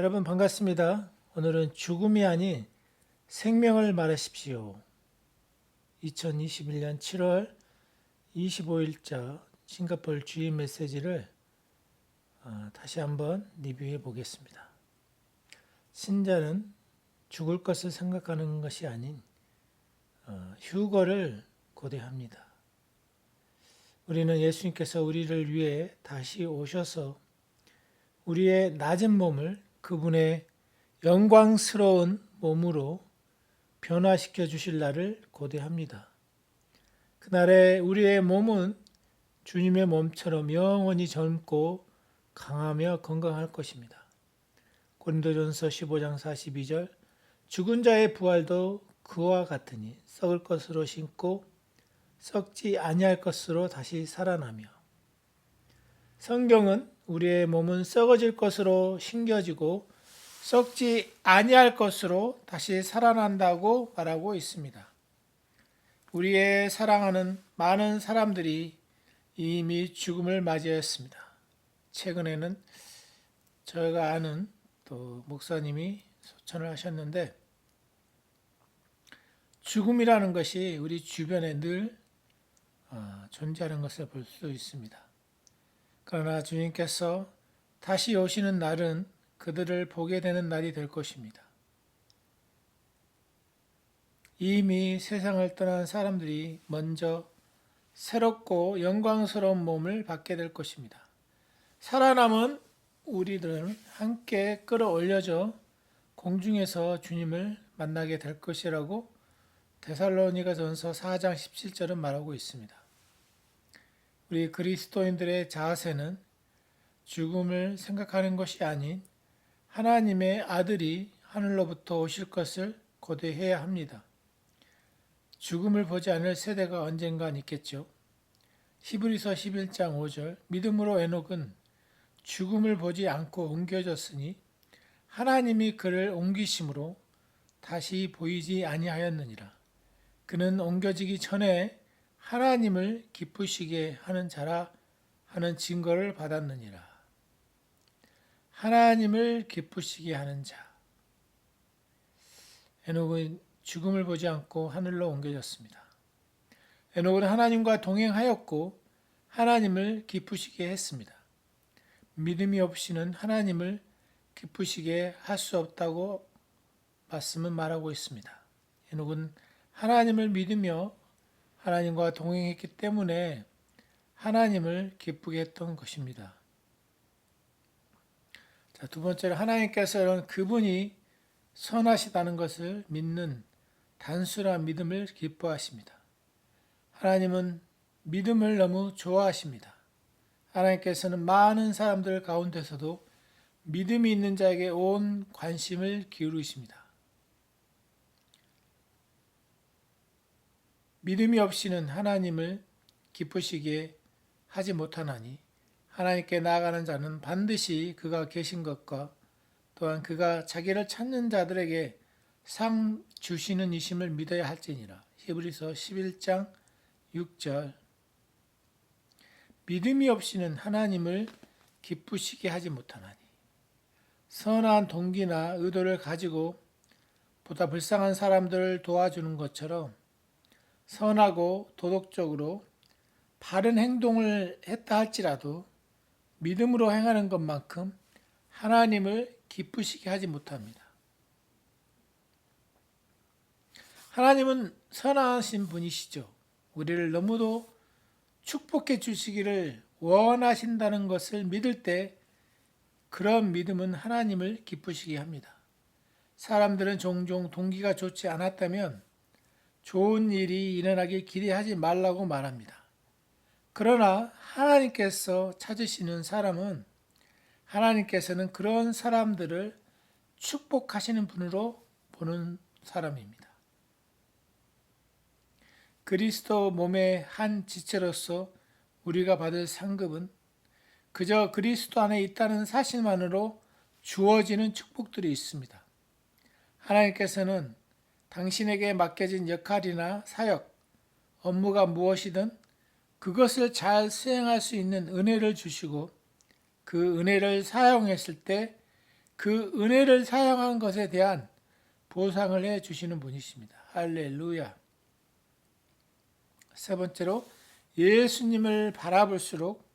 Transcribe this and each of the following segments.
여러분 반갑습니다. 오늘은 죽음이 아닌 생명을 말하십시오. 2021년 7월 25일자 싱가포르 주일 메시지를 다시 한번 리뷰해 보겠습니다. 신자는 죽을 것을 생각하는 것이 아닌 휴거를 고대합니다. 우리는 예수님께서 우리를 위해 다시 오셔서 우리의 낮은 몸을 그분의 영광스러운 몸으로 변화시켜 주실 날을 고대합니다. 그날에 우리의 몸은 주님의 몸처럼 영원히 젊고 강하며 건강할 것입니다. 고린도전서 15장 42절 죽은 자의 부활도 그와 같으니 썩을 것으로 심고 썩지 아니할 것으로 다시 살아나며, 성경은 우리의 몸은 썩어질 것으로 심겨지고 썩지 아니할 것으로 다시 살아난다고 말하고 있습니다. 우리의 사랑하는 많은 사람들이 이미 죽음을 맞이했습니다. 최근에는 저희가 아는 또 목사님이 소천을 하셨는데, 죽음이라는 것이 우리 주변에 늘 존재하는 것을 볼 수 있습니다. 그러나 주님께서 다시 오시는 날은 그들을 보게 되는 날이 될 것입니다. 이미 세상을 떠난 사람들이 먼저 새롭고 영광스러운 몸을 받게 될 것입니다. 살아남은 우리들은 함께 끌어올려져 공중에서 주님을 만나게 될 것이라고 데살로니가전서 4장 17절은 말하고 있습니다. 우리 그리스도인들의 자세는 죽음을 생각하는 것이 아닌 하나님의 아들이 하늘로부터 오실 것을 고대해야 합니다. 죽음을 보지 않을 세대가 언젠간 있겠죠. 히브리서 11장 5절 믿음으로 에녹은 죽음을 보지 않고 옮겨졌으니 하나님이 그를 옮기심으로 다시 보이지 아니하였느니라. 그는 옮겨지기 전에 하나님을 기쁘시게 하는 자라 하는 증거를 받았느니라. 하나님을 기쁘시게 하는 자. 에녹은 죽음을 보지 않고 하늘로 옮겨졌습니다. 에녹은 하나님과 동행하였고 하나님을 기쁘시게 했습니다. 믿음이 없이는 하나님을 기쁘시게 할 수 없다고 말씀은 말하고 있습니다. 에녹은 하나님을 믿으며 하나님과 동행했기 때문에 하나님을 기쁘게 했던 것입니다. 자, 두 번째로 하나님께서는 그분이 선하시다는 것을 믿는 단순한 믿음을 기뻐하십니다. 하나님은 믿음을 너무 좋아하십니다. 하나님께서는 많은 사람들 가운데서도 믿음이 있는 자에게 온 관심을 기울이십니다. 믿음이 없이는 하나님을 기쁘시게 하지 못하나니 하나님께 나아가는 자는 반드시 그가 계신 것과 또한 그가 자기를 찾는 자들에게 상 주시는 이심을 믿어야 할지니라. 히브리서 11장 6절 믿음이 없이는 하나님을 기쁘시게 하지 못하나니, 선한 동기나 의도를 가지고 보다 불쌍한 사람들을 도와주는 것처럼 선하고 도덕적으로 바른 행동을 했다 할지라도 믿음으로 행하는 것만큼 하나님을 기쁘시게 하지 못합니다. 하나님은 선하신 분이시죠. 우리를 너무도 축복해 주시기를 원하신다는 것을 믿을 때 그런 믿음은 하나님을 기쁘시게 합니다. 사람들은 종종 동기가 좋지 않았다면 좋은 일이 일어나길 기대하지 말라고 말합니다. 그러나 하나님께서 찾으시는 사람은 하나님께서는 그런 사람들을 축복하시는 분으로 보는 사람입니다. 그리스도 몸의 한 지체로서 우리가 받을 상급은 그저 그리스도 안에 있다는 사실만으로 주어지는 축복들이 있습니다. 하나님께서는 당신에게 맡겨진 역할이나 사역, 업무가 무엇이든 그것을 잘 수행할 수 있는 은혜를 주시고 그 은혜를 사용했을 때 그 은혜를 사용한 것에 대한 보상을 해 주시는 분이십니다. 할렐루야. 세 번째로 예수님을 바라볼수록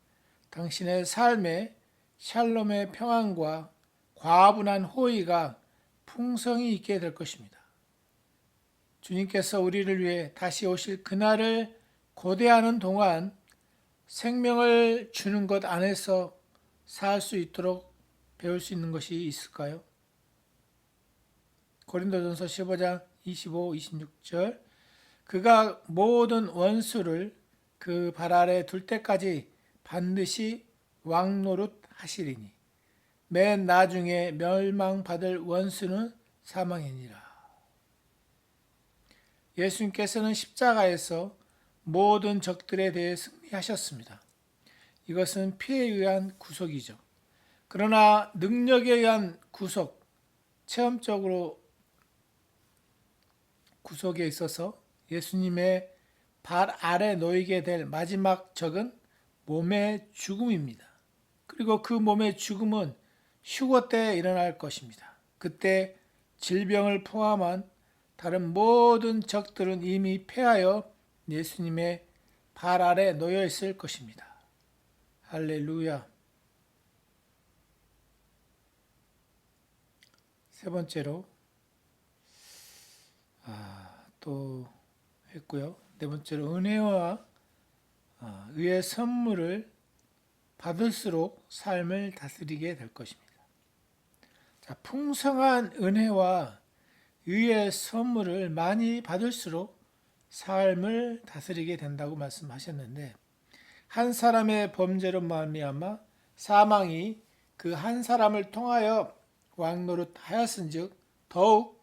당신의 삶에 샬롬의 평안과 과분한 호의가 풍성히 있게 될 것입니다. 주님께서 우리를 위해 다시 오실 그날을 고대하는 동안 생명을 주는 것 안에서 살 수 있도록 배울 수 있는 것이 있을까요? 고린도전서 15장 25, 26절 그가 모든 원수를 그 발 아래 둘 때까지 반드시 왕노릇 하시리니 맨 나중에 멸망받을 원수는 사망이니라. 예수님께서는 십자가에서 모든 적들에 대해 승리하셨습니다. 이것은 피에 의한 구속이죠. 그러나 능력에 의한 구속, 체험적으로 구속에 있어서 예수님의 발 아래 놓이게 될 마지막 적은 몸의 죽음입니다. 그리고 그 몸의 죽음은 휴거 때 일어날 것입니다. 그때 질병을 포함한 다른 모든 적들은 이미 패하여 예수님의 발 아래 놓여 있을 것입니다. 할렐루야. 세 번째로 또 했고요. 네 번째로 은혜와 의의 선물을 받을수록 삶을 다스리게 될 것입니다. 자, 풍성한 은혜와 의의 선물을 많이 받을수록 삶을 다스리게 된다고 말씀하셨는데 한 사람의 범죄로 말미암아 사망이 그 한 사람을 통하여 왕노릇하였은즉 더욱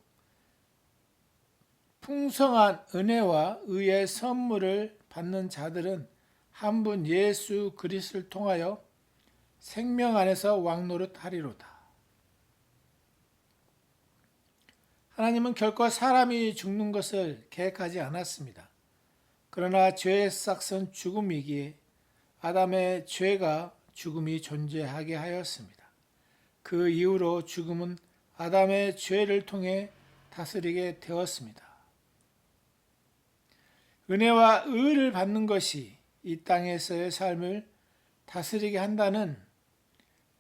풍성한 은혜와 의의 선물을 받는 자들은 한 분 예수 그리스도를 통하여 생명 안에서 왕노릇하리로다. 하나님은 결코 사람이 죽는 것을 계획하지 않았습니다. 그러나 죄의 싹은 죽음이기에 아담의 죄가 죽음이 존재하게 하였습니다. 그 이후로 죽음은 아담의 죄를 통해 다스리게 되었습니다. 은혜와 의를 받는 것이 이 땅에서의 삶을 다스리게 한다는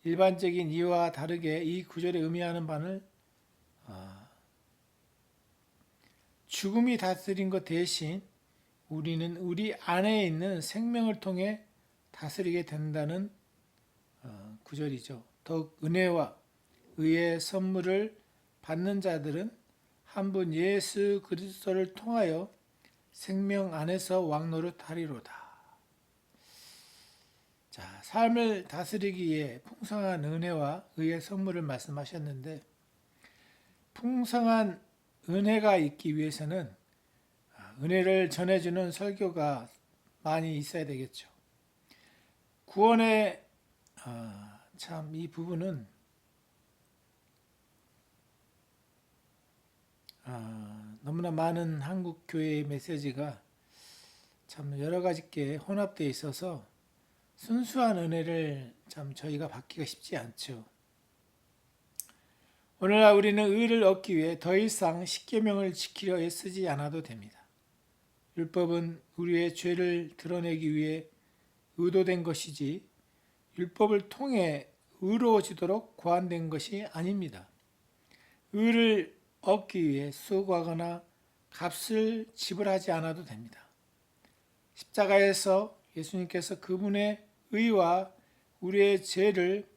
일반적인 이유와 다르게 이 구절에 의미하는 바는 죽음이 다스린 것 대신 우리는 우리 안에 있는 생명을 통해 다스리게 된다는 구절이죠. 더욱 은혜와 의의 선물을 받는 자들은 한 분 예수 그리스도를 통하여 생명 안에서 왕노릇하리로다. 자, 삶을 다스리기 위해 풍성한 은혜와 의의 선물을 말씀하셨는데 풍성한 은혜가 있기 위해서는 은혜를 전해주는 설교가 많이 있어야 되겠죠. 구원의 참 이 부분은 너무나 많은 한국 교회의 메시지가 참 여러 가지께 혼합되어 있어서 순수한 은혜를 참 저희가 받기가 쉽지 않죠. 오늘날 우리는 의를 얻기 위해 더 이상 십계명을 지키려 애쓰지 않아도 됩니다. 율법은 우리의 죄를 드러내기 위해 의도된 것이지 율법을 통해 의로워지도록 고안된 것이 아닙니다. 의를 얻기 위해 수고하거나 값을 지불하지 않아도 됩니다. 십자가에서 예수님께서 그분의 의와 우리의 죄를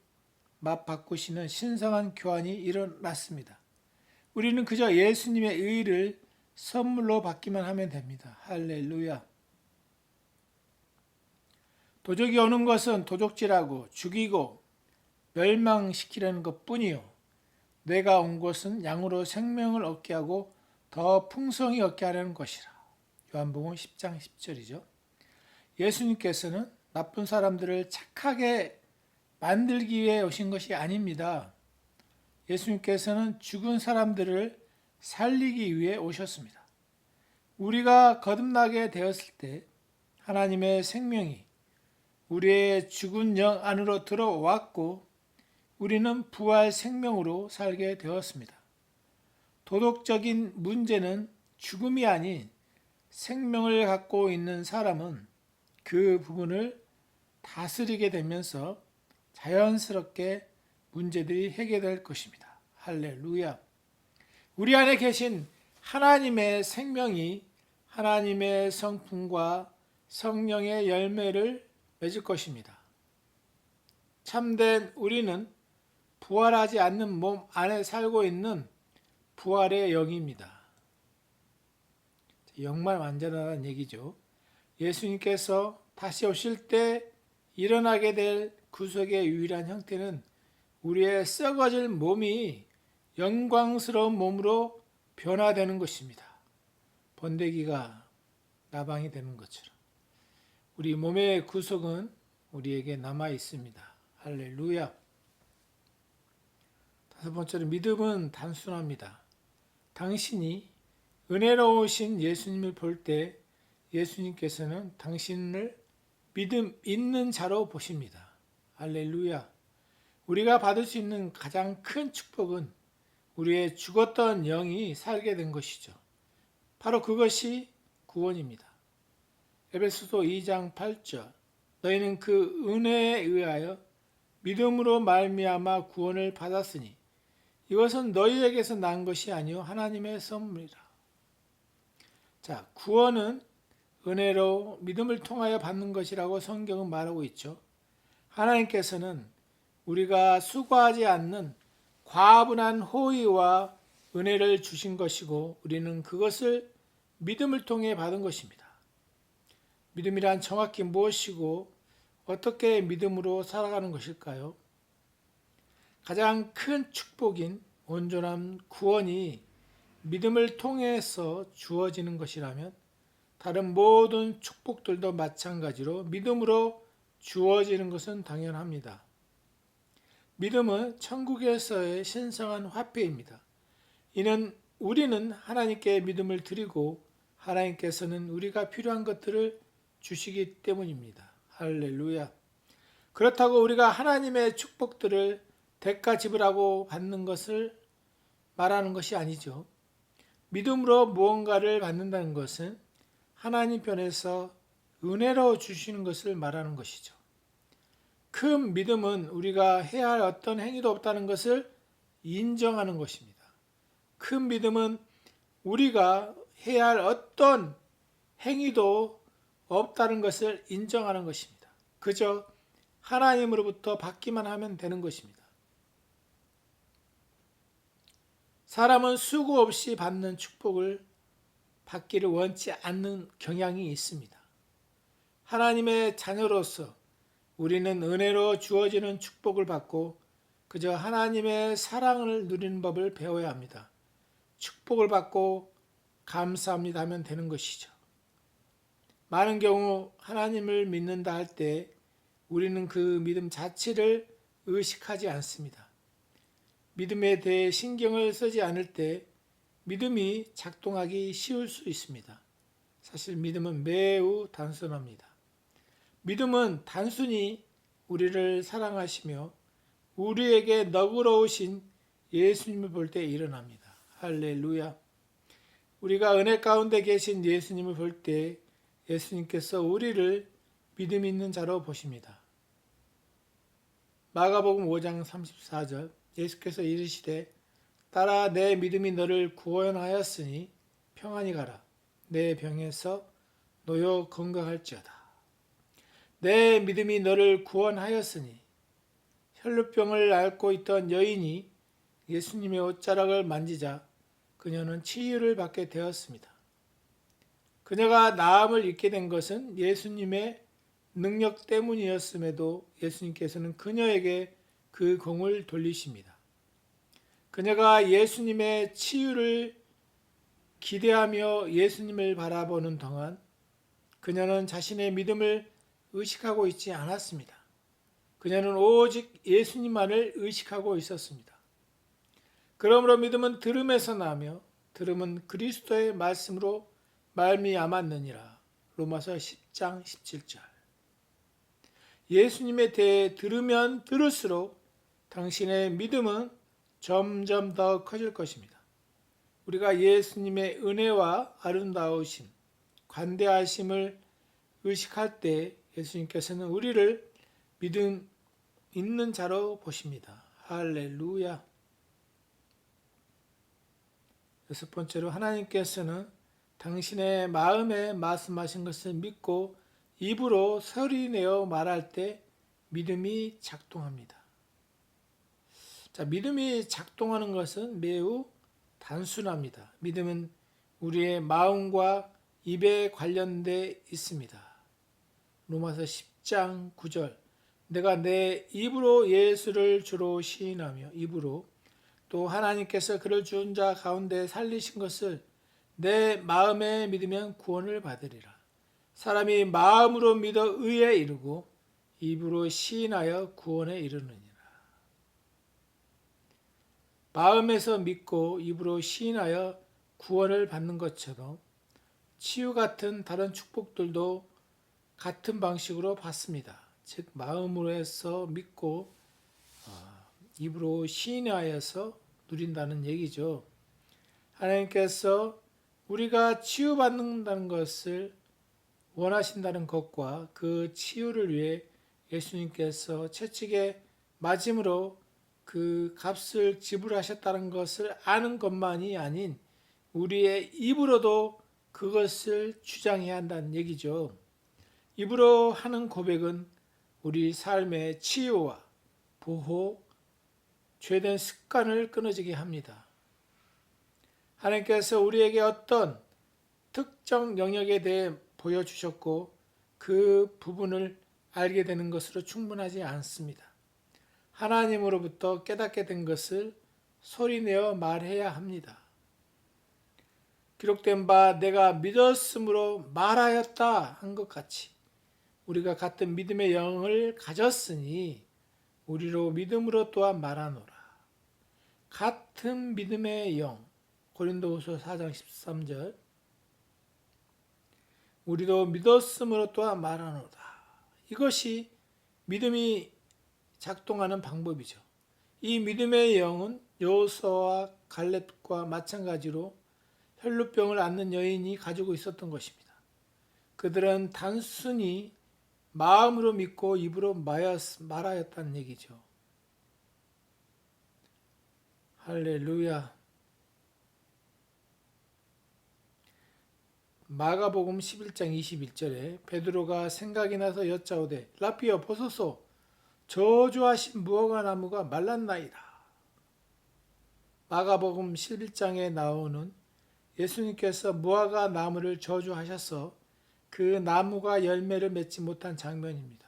맞바꾸시는 신성한 교환이 일어났습니다. 우리는 그저 예수님의 의를 선물로 받기만 하면 됩니다. 할렐루야. 도적이 오는 것은 도적질하고 죽이고 멸망시키려는 것뿐이요 내가 온 것은 양으로 생명을 얻게 하고 더 풍성히 얻게 하려는 것이라. 요한복음 10장 10절이죠. 예수님께서는 나쁜 사람들을 착하게 만들기 위해 오신 것이 아닙니다. 예수님께서는 죽은 사람들을 살리기 위해 오셨습니다. 우리가 거듭나게 되었을 때 하나님의 생명이 우리의 죽은 영 안으로 들어왔고 우리는 부활 생명으로 살게 되었습니다. 도덕적인 문제는 죽음이 아닌 생명을 갖고 있는 사람은 그 부분을 다스리게 되면서 자연스럽게 문제들이 해결될 것입니다. 할렐루야. 우리 안에 계신 하나님의 생명이 하나님의 성품과 성령의 열매를 맺을 것입니다. 참된 우리는 부활하지 않는 몸 안에 살고 있는 부활의 영입니다. 영만 완전하다는 얘기죠. 예수님께서 다시 오실 때 일어나게 될 구속의 유일한 형태는 우리의 썩어질 몸이 영광스러운 몸으로 변화되는 것입니다. 번데기가 나방이 되는 것처럼 우리 몸의 구속은 우리에게 남아 있습니다. 할렐루야. 다섯 번째로 믿음은 단순합니다. 당신이 은혜로우신 예수님을 볼 때 예수님께서는 당신을 믿음 있는 자로 보십니다. 할렐루야. 우리가 받을 수 있는 가장 큰 축복은 우리의 죽었던 영이 살게 된 것이죠. 바로 그것이 구원입니다. 에베소서 2장 8절 너희는 그 은혜에 의하여 믿음으로 말미암아 구원을 받았으니 이것은 너희에게서 난 것이 아니요 하나님의 선물이라. 자, 구원은 은혜로 믿음을 통하여 받는 것이라고 성경은 말하고 있죠. 하나님께서는 우리가 수고하지 않는 과분한 호의와 은혜를 주신 것이고 우리는 그것을 믿음을 통해 받은 것입니다. 믿음이란 정확히 무엇이고 어떻게 믿음으로 살아가는 것일까요? 가장 큰 축복인 온전한 구원이 믿음을 통해서 주어지는 것이라면 다른 모든 축복들도 마찬가지로 믿음으로 주어지는 것은 당연합니다. 믿음은 천국에서의 신성한 화폐입니다. 이는 우리는 하나님께 믿음을 드리고 하나님께서는 우리가 필요한 것들을 주시기 때문입니다. 할렐루야. 그렇다고 우리가 하나님의 축복들을 대가 지불하고 받는 것을 말하는 것이 아니죠. 믿음으로 무언가를 받는다는 것은 하나님 편에서 은혜로 주시는 것을 말하는 것이죠. 큰 믿음은 우리가 해야 할 어떤 행위도 없다는 것을 인정하는 것입니다. 큰 믿음은 우리가 해야 할 어떤 행위도 없다는 것을 인정하는 것입니다. 그저 하나님으로부터 받기만 하면 되는 것입니다. 사람은 수고 없이 받는 축복을 받기를 원치 않는 경향이 있습니다. 하나님의 자녀로서 우리는 은혜로 주어지는 축복을 받고 그저 하나님의 사랑을 누리는 법을 배워야 합니다. 축복을 받고 감사합니다 하면 되는 것이죠. 많은 경우 하나님을 믿는다 할 때 우리는 그 믿음 자체를 의식하지 않습니다. 믿음에 대해 신경을 쓰지 않을 때 믿음이 작동하기 쉬울 수 있습니다. 사실 믿음은 매우 단순합니다. 믿음은 단순히 우리를 사랑하시며 우리에게 너그러우신 예수님을 볼 때 일어납니다. 할렐루야. 우리가 은혜 가운데 계신 예수님을 볼 때 예수님께서 우리를 믿음 있는 자로 보십니다. 마가복음 5장 34절 예수께서 이르시되 따라 내 믿음이 너를 구원하였으니 평안히 가라. 내 병에서 놓여 건강할지어다. 내 믿음이 너를 구원하였으니 혈루병을 앓고 있던 여인이 예수님의 옷자락을 만지자 그녀는 치유를 받게 되었습니다. 그녀가 나음을 입게 된 것은 예수님의 능력 때문이었음에도 예수님께서는 그녀에게 그 공을 돌리십니다. 그녀가 예수님의 치유를 기대하며 예수님을 바라보는 동안 그녀는 자신의 믿음을 의식하고 있지 않았습니다. 그녀는 오직 예수님만을 의식하고 있었습니다. 그러므로 믿음은 들음에서 나며 들음은 그리스도의 말씀으로 말미암았느니라. 로마서 10장 17절. 예수님에 대해 들으면 들을수록 당신의 믿음은 점점 더 커질 것입니다. 우리가 예수님의 은혜와 아름다우심, 관대하심을 의식할 때 예수님께서는 우리를 믿음 있는 자로 보십니다. 할렐루야. 여섯 번째로 하나님께서는 당신의 마음에 말씀하신 것을 믿고 입으로 소리내어 말할 때 믿음이 작동합니다. 자, 믿음이 작동하는 것은 매우 단순합니다. 믿음은 우리의 마음과 입에 관련돼 있습니다. 로마서 10장 9절 내가 내 입으로 예수를 주로 시인하며 입으로 또 하나님께서 그를 죽은 자 가운데 살리신 것을 내 마음에 믿으면 구원을 받으리라. 사람이 마음으로 믿어 의에 이르고 입으로 시인하여 구원에 이르느니라. 마음에서 믿고 입으로 시인하여 구원을 받는 것처럼 치유 같은 다른 축복들도 같은 방식으로 받습니다. 즉 마음으로 해서 믿고 입으로 시인하여서 누린다는 얘기죠. 하나님께서 우리가 치유받는다는 것을 원하신다는 것과 그 치유를 위해 예수님께서 채찍에 맞음으로 그 값을 지불하셨다는 것을 아는 것만이 아닌 우리의 입으로도 그것을 주장해야 한다는 얘기죠. 입으로 하는 고백은 우리 삶의 치유와 보호, 죄된 습관을 끊어지게 합니다. 하나님께서 우리에게 어떤 특정 영역에 대해 보여주셨고 그 부분을 알게 되는 것으로 충분하지 않습니다. 하나님으로부터 깨닫게 된 것을 소리내어 말해야 합니다. 기록된 바 내가 믿었으므로 말하였다 한 것 같이 우리가 같은 믿음의 영을 가졌으니 우리로 믿음으로 또한 말하노라. 같은 믿음의 영 고린도후서 4장 13절 우리도 믿었으므로 또한 말하노라. 이것이 믿음이 작동하는 방법이죠. 이 믿음의 영은 여호수아와 갈렙과 마찬가지로 혈루병을 앓는 여인이 가지고 있었던 것입니다. 그들은 단순히 마음으로 믿고 입으로 말하였다는 얘기죠. 할렐루야. 마가복음 11장 21절에 베드로가 생각이 나서 여짜오되 라피어 보소서 저주하신 무화과 나무가 말랐나이다. 마가복음 11장에 나오는 예수님께서 무화과 나무를 저주하셔서 그 나무가 열매를 맺지 못한 장면입니다.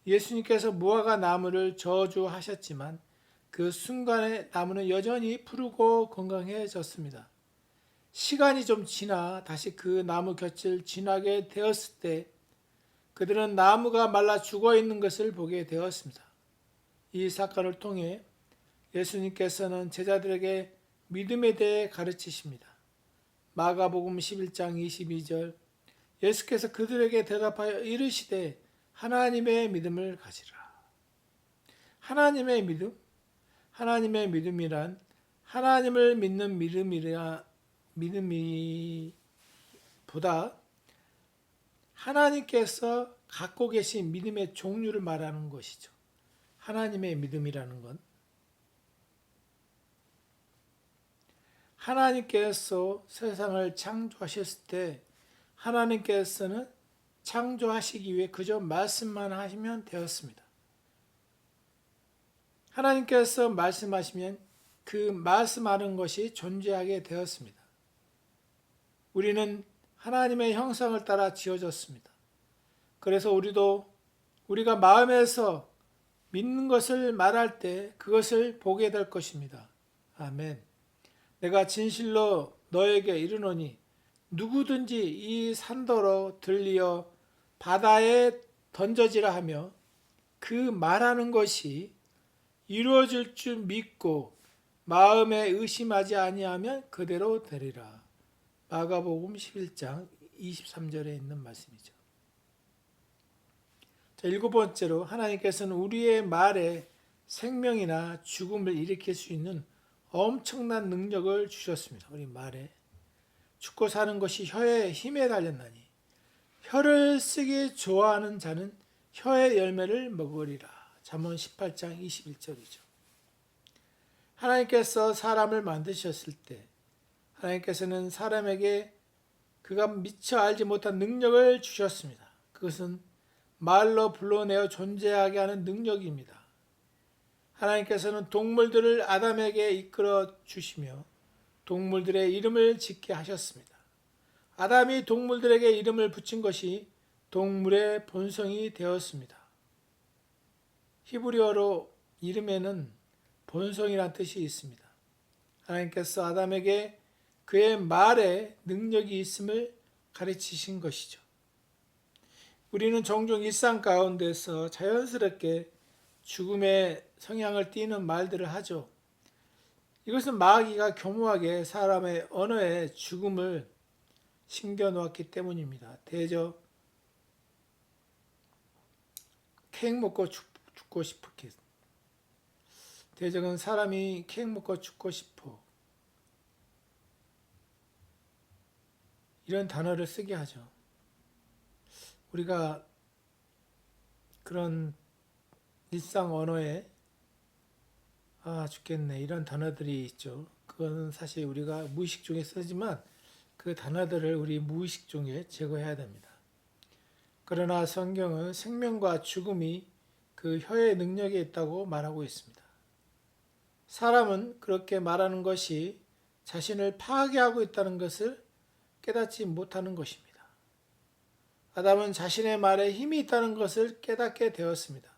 예수님께서 무화과 나무를 저주하셨지만 그 순간에 나무는 여전히 푸르고 건강해졌습니다. 시간이 좀 지나 다시 그 나무 곁을 지나게 되었을 때 그들은 나무가 말라 죽어 있는 것을 보게 되었습니다. 이 사건을 통해 예수님께서는 제자들에게 믿음에 대해 가르치십니다. 마가복음 11장 22절 예수께서 그들에게 대답하여 이르시되 하나님의 믿음을 가지라. 하나님의 믿음? 하나님의 믿음이란 하나님을 믿는 믿음이 보다 하나님께서 갖고 계신 믿음의 종류를 말하는 것이죠. 하나님의 믿음이라는 건 하나님께서 세상을 창조하셨을 때 하나님께서는 창조하시기 위해 그저 말씀만 하시면 되었습니다. 하나님께서 말씀하시면 그 말씀하는 것이 존재하게 되었습니다. 우리는 하나님의 형상을 따라 지어졌습니다. 그래서 우리가 마음에서 믿는 것을 말할 때 그것을 보게 될 것입니다. 아멘. 내가 진실로 너에게 이르노니 누구든지 이 산더러 들리어 바다에 던져지라 하며 그 말하는 것이 이루어질 줄 믿고 마음에 의심하지 아니하면 그대로 되리라. 마가복음 11장 23절에 있는 말씀이죠. 자, 일곱 번째로 하나님께서는 우리의 말에 생명이나 죽음을 일으킬 수 있는 엄청난 능력을 주셨습니다. 우리 말에 죽고 사는 것이 혀의 힘에 달렸나니 혀를 쓰기 좋아하는 자는 혀의 열매를 먹으리라. 잠언 18장 21절이죠. 하나님께서 사람을 만드셨을 때 하나님께서는 사람에게 그가 미처 알지 못한 능력을 주셨습니다. 그것은 말로 불러내어 존재하게 하는 능력입니다. 하나님께서는 동물들을 아담에게 이끌어 주시며 동물들의 이름을 짓게 하셨습니다. 아담이 동물들에게 이름을 붙인 것이 동물의 본성이 되었습니다. 히브리어로 이름에는 본성이란 뜻이 있습니다. 하나님께서 아담에게 그의 말에 능력이 있음을 가르치신 것이죠. 우리는 종종 일상 가운데서 자연스럽게 죽음의 성향을 띠는 말들을 하죠. 이것은 마귀가 교묘하게 사람의 언어에 죽음을 심겨놓았기 때문입니다. 대저 케이크 먹고 죽고 싶었겠. 대적은 사람이 케이크 먹고 죽고 싶어. 이런 단어를 쓰게 하죠. 우리가 그런 일상 언어에 죽겠네 이런 단어들이 있죠. 그거는 사실 우리가 무의식 중에 쓰지만 그 단어들을 우리 무의식 중에 제거해야 됩니다. 그러나 성경은 생명과 죽음이 그 혀의 능력에 있다고 말하고 있습니다. 사람은 그렇게 말하는 것이 자신을 파괴하고 있다는 것을 깨닫지 못하는 것입니다. 아담은 자신의 말에 힘이 있다는 것을 깨닫게 되었습니다.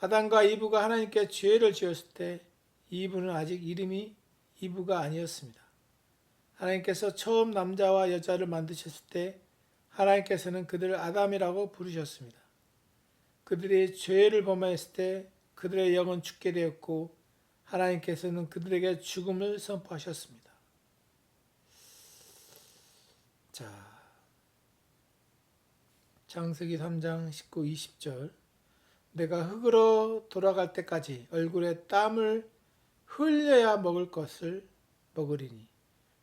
아담과 이브가 하나님께 죄를 지었을 때 이브는 아직 이름이 이브가 아니었습니다. 하나님께서 처음 남자와 여자를 만드셨을 때 하나님께서는 그들을 아담이라고 부르셨습니다. 그들이 죄를 범했을 때 그들의 영은 죽게 되었고 하나님께서는 그들에게 죽음을 선포하셨습니다. 자, 창세기 3장 19, 20절 내가 흙으로 돌아갈 때까지 얼굴에 땀을 흘려야 먹을 것을 먹으리니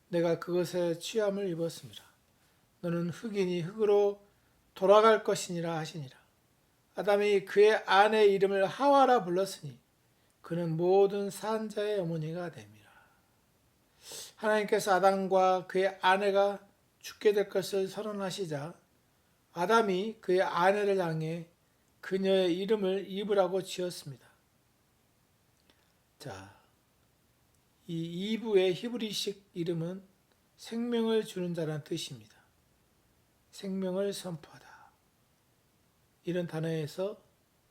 내가 그것에 취함을 입었습니다. 너는 흙이니 흙으로 돌아갈 것이니라 하시니라. 아담이 그의 아내의 이름을 하와라 불렀으니 그는 모든 산자의 어머니가 됨이라. 하나님께서 아담과 그의 아내가 죽게 될 것을 선언하시자 아담이 그의 아내를 향해 그녀의 이름을 이브라고 지었습니다. 자, 이 이브의 히브리식 이름은 생명을 주는 자라는 뜻입니다. 생명을 선포하다. 이런 단어에서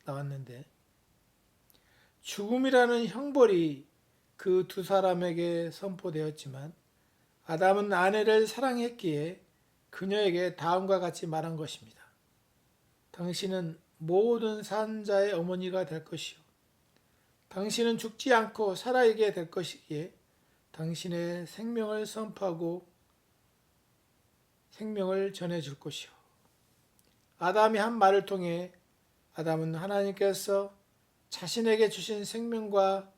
나왔는데 죽음이라는 형벌이 그 두 사람에게 선포되었지만 아담은 아내를 사랑했기에 그녀에게 다음과 같이 말한 것입니다. 당신은 모든 산자의 어머니가 될 것이요. 당신은 죽지 않고 살아있게 될 것이기에 당신의 생명을 선포하고 생명을 전해줄 것이요. 아담이 한 말을 통해 아담은 하나님께서 자신에게 주신 생명과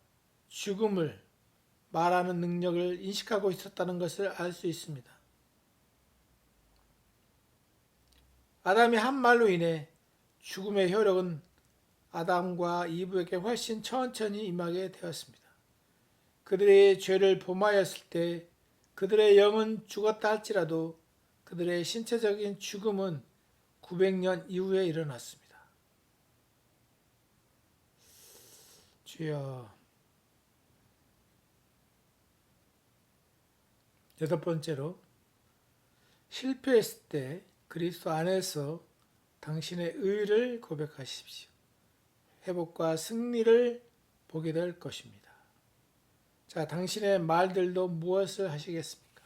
죽음을 말하는 능력을 인식하고 있었다는 것을 알 수 있습니다. 아담이 한 말로 인해 죽음의 효력은 아담과 이브에게 훨씬 천천히 임하게 되었습니다. 그들의 죄를 범하였을 때 그들의 영은 죽었다 할지라도 그들의 신체적인 죽음은 900년 이후에 일어났습니다. 주여. 여덟 번째로 실패했을 때 그리스도 안에서 당신의 의를 고백하십시오. 회복과 승리를 보게 될 것입니다. 자, 당신의 말들도 무엇을 하시겠습니까?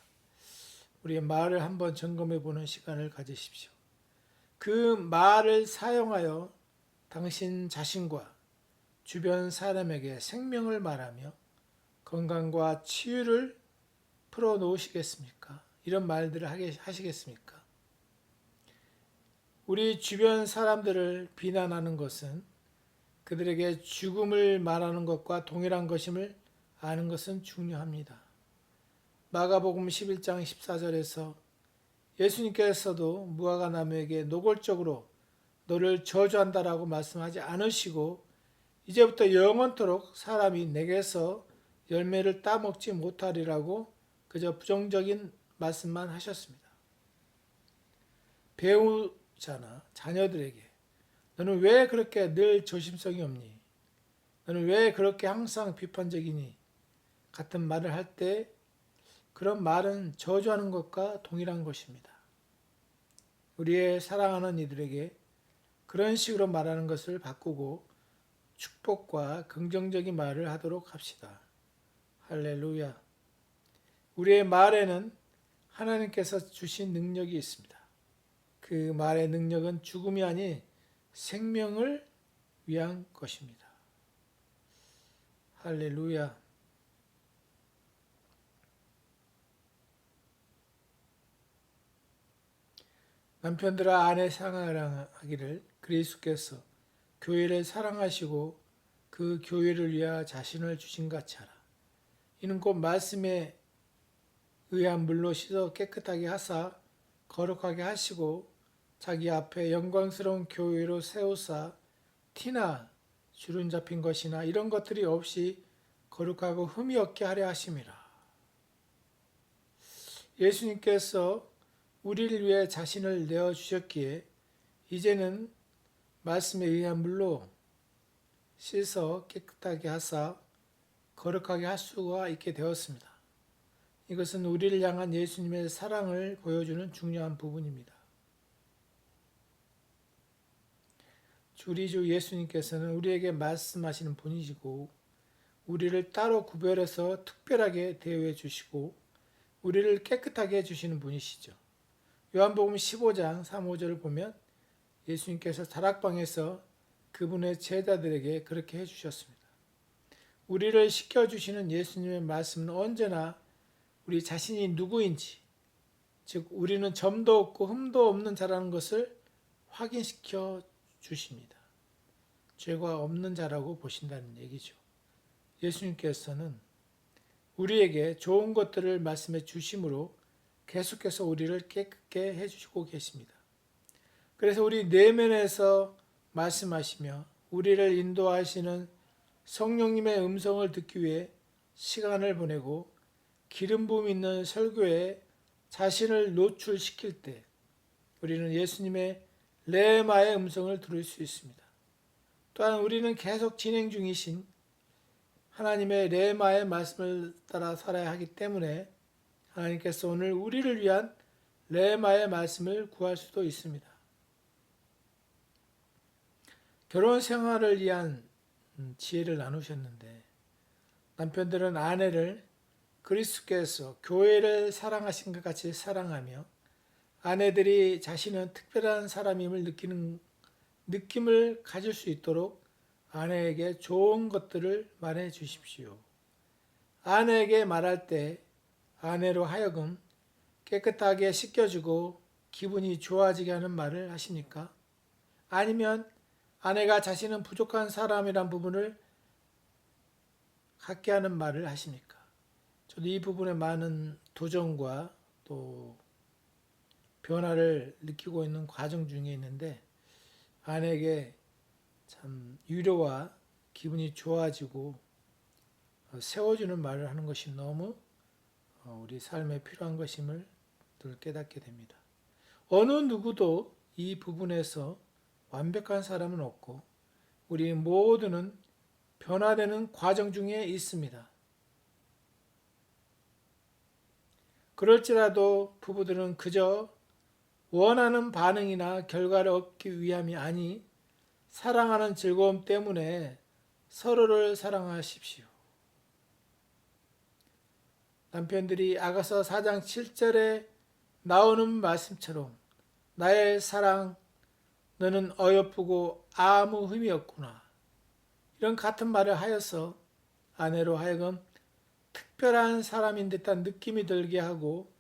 우리의 말을 한번 점검해 보는 시간을 가지십시오. 그 말을 사용하여 당신 자신과 주변 사람에게 생명을 말하며 건강과 치유를 풀어 놓으시겠습니까? 이런 말들을 하시겠습니까? 우리 주변 사람들을 비난하는 것은 그들에게 죽음을 말하는 것과 동일한 것임을 아는 것은 중요합니다. 마가복음 11장 14절에서 예수님께서도 무화과 나무에게 노골적으로 너를 저주한다라고 말씀하지 않으시고 이제부터 영원토록 사람이 내게서 열매를 따먹지 못하리라고 그저 부정적인 말씀만 하셨습니다. 배우자나 자녀들에게 너는 왜 그렇게 늘 조심성이 없니? 너는 왜 그렇게 항상 비판적이니? 같은 말을 할 때 그런 말은 저주하는 것과 동일한 것입니다. 우리의 사랑하는 이들에게 그런 식으로 말하는 것을 바꾸고 축복과 긍정적인 말을 하도록 합시다. 할렐루야. 우리의 말에는 하나님께서 주신 능력이 있습니다. 그 말의 능력은 죽음이 아닌 생명을 위한 것입니다. 할렐루야. 남편들아 아내 사랑하기를 그리스도께서 교회를 사랑하시고 그 교회를 위하여 자신을 주신 같이 하라. 이는 곧 말씀에 의한 물로 씻어 깨끗하게 하사 거룩하게 하시고 자기 앞에 영광스러운 교회로 세우사 티나 주름 잡힌 것이나 이런 것들이 없이 거룩하고 흠이 없게 하려 하심이라. 예수님께서 우리를 위해 자신을 내어주셨기에 이제는 말씀에 의한 물로 씻어 깨끗하게 하사 거룩하게 할 수가 있게 되었습니다. 이것은 우리를 향한 예수님의 사랑을 보여주는 중요한 부분입니다. 우리 주 예수님께서는 우리에게 말씀하시는 분이시고 우리를 따로 구별해서 특별하게 대우해 주시고 우리를 깨끗하게 해주시는 분이시죠. 요한복음 15장 3, 5절을 보면 예수님께서 다락방에서 그분의 제자들에게 그렇게 해주셨습니다. 우리를 씻겨주시는 예수님의 말씀은 언제나 우리 자신이 누구인지, 즉 우리는 점도 없고 흠도 없는 자라는 것을 확인시켜 주십니다. 죄가 없는 자라고 보신다는 얘기죠. 예수님께서는 우리에게 좋은 것들을 말씀해 주심으로 계속해서 우리를 깨끗게 해주시고 계십니다. 그래서 우리 내면에서 말씀하시며 우리를 인도하시는 성령님의 음성을 듣기 위해 시간을 보내고 기름 부음 있는 설교에 자신을 노출시킬 때 우리는 예수님의 레마의 음성을 들을 수 있습니다. 또한 우리는 계속 진행 중이신 하나님의 레마의 말씀을 따라 살아야 하기 때문에 하나님께서 오늘 우리를 위한 레마의 말씀을 구할 수도 있습니다. 결혼 생활을 위한 지혜를 나누셨는데 남편들은 아내를 그리스도께서 교회를 사랑하신 것 같이 사랑하며 아내들이 자신은 특별한 사람임을 느끼는 느낌을 가질 수 있도록 아내에게 좋은 것들을 말해 주십시오. 아내에게 말할 때 아내로 하여금 깨끗하게 씻겨주고 기분이 좋아지게 하는 말을 하십니까? 아니면 아내가 자신은 부족한 사람이란 부분을 갖게 하는 말을 하십니까? 저도 이 부분에 많은 도전과 또 변화를 느끼고 있는 과정 중에 있는데 아내에게 참 위로와 기분이 좋아지고 세워주는 말을 하는 것이 너무 우리 삶에 필요한 것임을 늘 깨닫게 됩니다. 어느 누구도 이 부분에서 완벽한 사람은 없고 우리 모두는 변화되는 과정 중에 있습니다. 그럴지라도 부부들은 그저 원하는 반응이나 결과를 얻기 위함이 아니 사랑하는 즐거움 때문에 서로를 사랑하십시오. 남편들이 아가서 4장 7절에 나오는 말씀처럼 나의 사랑 너는 어여쁘고 아무 흠이 없구나 이런 같은 말을 하여서 아내로 하여금 특별한 사람인 듯한 느낌이 들게 하고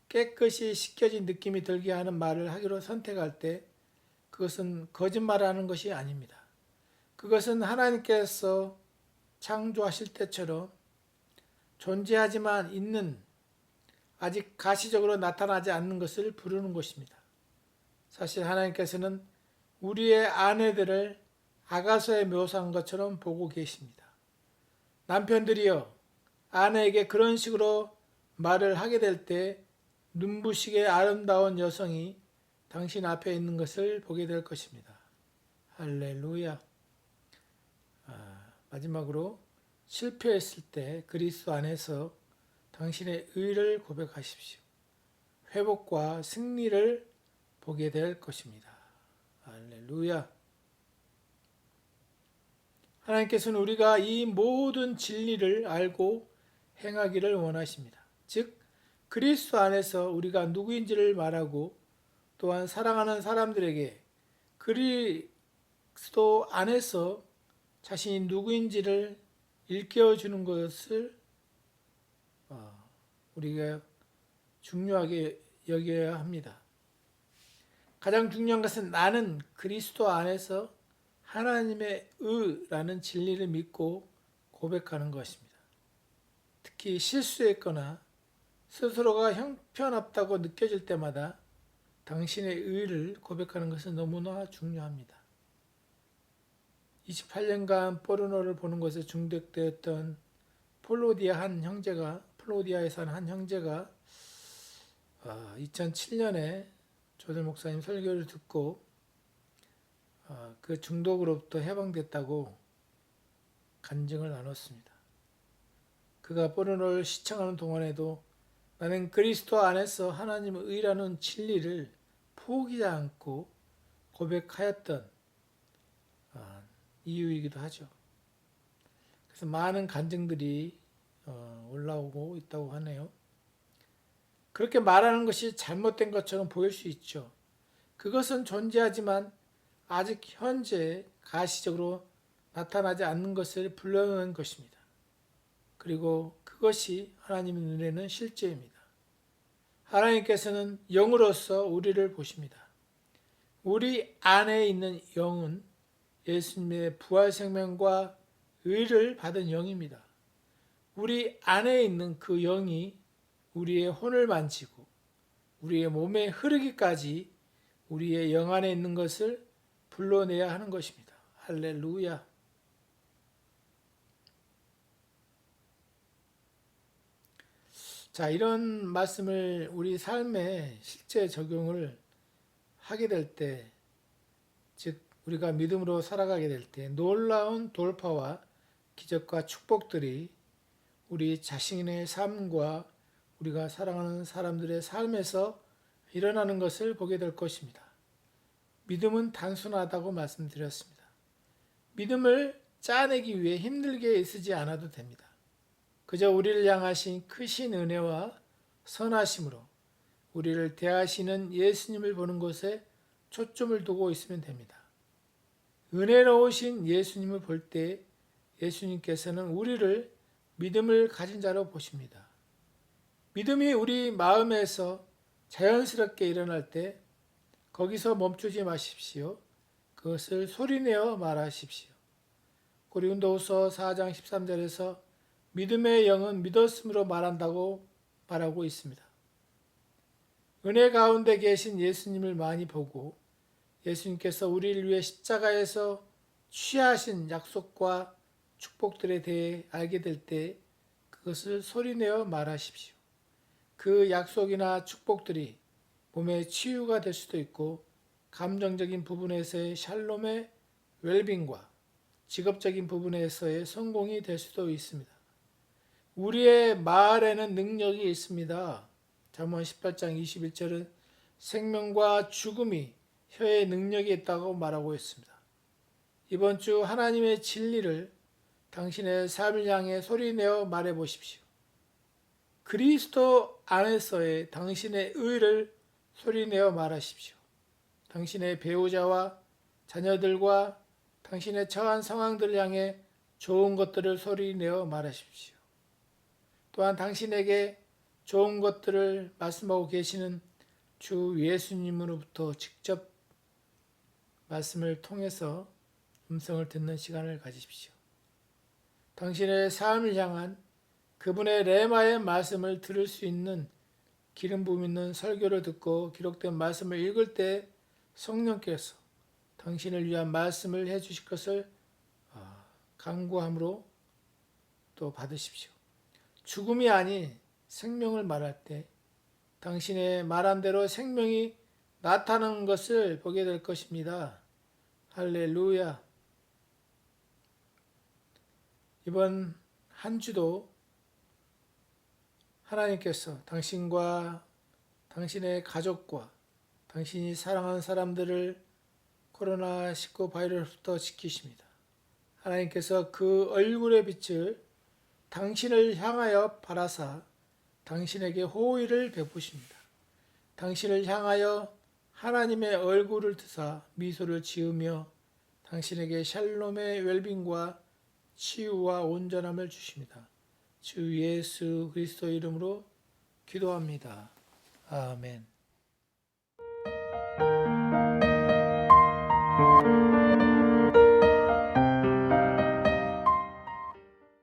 깨끗이 씻겨진 느낌이 들게 하는 말을 하기로 선택할 때 그것은 거짓말을 하는 것이 아닙니다. 그것은 하나님께서 창조하실 때처럼 존재하지만 있는, 아직 가시적으로 나타나지 않는 것을 부르는 것입니다. 사실 하나님께서는 우리의 아내들을 아가서에 묘사한 것처럼 보고 계십니다. 남편들이여, 아내에게 그런 식으로 말을 하게 될 때 눈부시게 아름다운 여성이 당신 앞에 있는 것을 보게 될 것입니다. 할렐루야. 마지막으로 실패했을 때 그리스도 안에서 당신의 의를 고백하십시오. 회복과 승리를 보게 될 것입니다. 할렐루야. 하나님께서는 우리가 이 모든 진리를 알고 행하기를 원하십니다. 즉 그리스도 안에서 우리가 누구인지를 말하고 또한 사랑하는 사람들에게 그리스도 안에서 자신이 누구인지를 일깨워 주는 것을 우리가 중요하게 여겨야 합니다. 가장 중요한 것은 나는 그리스도 안에서 하나님의 의라는 진리를 믿고 고백하는 것입니다. 특히 실수했거나 스스로가 형편없다고 느껴질 때마다 당신의 의를 고백하는 것은 너무나 중요합니다. 28년간 포르노를 보는 것에 중독되었던 플로디아에 사는 한 형제가 2007년에 조들 목사님 설교를 듣고 그 중독으로부터 해방됐다고 간증을 나눴습니다. 그가 포르노를 시청하는 동안에도 나는 그리스도 안에서 하나님의 의라는 진리를 포기하지 않고 고백하였던 이유이기도 하죠. 그래서 많은 간증들이 올라오고 있다고 하네요. 그렇게 말하는 것이 잘못된 것처럼 보일 수 있죠. 그것은 존재하지만 아직 현재 가시적으로 나타나지 않는 것을 불러내는 것입니다. 그리고 그것이 하나님의 눈에는 실제입니다. 하나님께서는 영으로서 우리를 보십니다. 우리 안에 있는 영은 예수님의 부활 생명과 의를 받은 영입니다. 우리 안에 있는 그 영이 우리의 혼을 만지고 우리의 몸에 흐르기까지 우리의 영 안에 있는 것을 불러내야 하는 것입니다. 할렐루야. 자, 이런 말씀을 우리 삶에 실제 적용을 하게 될 때, 즉 우리가 믿음으로 살아가게 될 때 놀라운 돌파와 기적과 축복들이 우리 자신의 삶과 우리가 사랑하는 사람들의 삶에서 일어나는 것을 보게 될 것입니다. 믿음은 단순하다고 말씀드렸습니다. 믿음을 짜내기 위해 힘들게 애쓰지 않아도 됩니다. 그저 우리를 향하신 크신 은혜와 선하심으로 우리를 대하시는 예수님을 보는 것에 초점을 두고 있으면 됩니다. 은혜로우신 예수님을 볼 때 예수님께서는 우리를 믿음을 가진 자로 보십니다. 믿음이 우리 마음에서 자연스럽게 일어날 때 거기서 멈추지 마십시오. 그것을 소리내어 말하십시오. 고린도후서 4장 13절에서 믿음의 영은 믿었음으로 말한다고 말하고 있습니다. 은혜 가운데 계신 예수님을 많이 보고 예수님께서 우리를 위해 십자가에서 취하신 약속과 축복들에 대해 알게 될 때 그것을 소리내어 말하십시오. 그 약속이나 축복들이 몸의 치유가 될 수도 있고 감정적인 부분에서의 샬롬의 웰빙과 직업적인 부분에서의 성공이 될 수도 있습니다. 우리의 말에는 능력이 있습니다. 잠언 18장 21절은 생명과 죽음이 혀에 능력이 있다고 말하고 있습니다. 이번 주 하나님의 진리를 당신의 삶을 향해 소리내어 말해 보십시오. 그리스도 안에서의 당신의 의를 소리내어 말하십시오. 당신의 배우자와 자녀들과 당신의 처한 상황들을 향해 좋은 것들을 소리내어 말하십시오. 또한 당신에게 좋은 것들을 말씀하고 계시는 주 예수님으로부터 직접 말씀을 통해서 음성을 듣는 시간을 가지십시오. 당신의 삶을 향한 그분의 레마의 말씀을 들을 수 있는 기름 부음 있는 설교를 듣고 기록된 말씀을 읽을 때 성령께서 당신을 위한 말씀을 해주실 것을 간구함으로 또 받으십시오. 죽음이 아닌 생명을 말할 때 당신의 말한 대로 생명이 나타나는 것을 보게 될 것입니다. 할렐루야. 이번 한 주도 하나님께서 당신과 당신의 가족과 당신이 사랑하는 사람들을 코로나19 바이러스부터 지키십니다. 하나님께서 그 얼굴의 빛을 당신을 향하여 바라사 당신에게 호의를 베푸십니다. 당신을 향하여 하나님의 얼굴을 드사 미소를 지으며 당신에게 샬롬의 웰빙과 치유와 온전함을 주십니다. 주 예수 그리스도 이름으로 기도합니다. 아멘.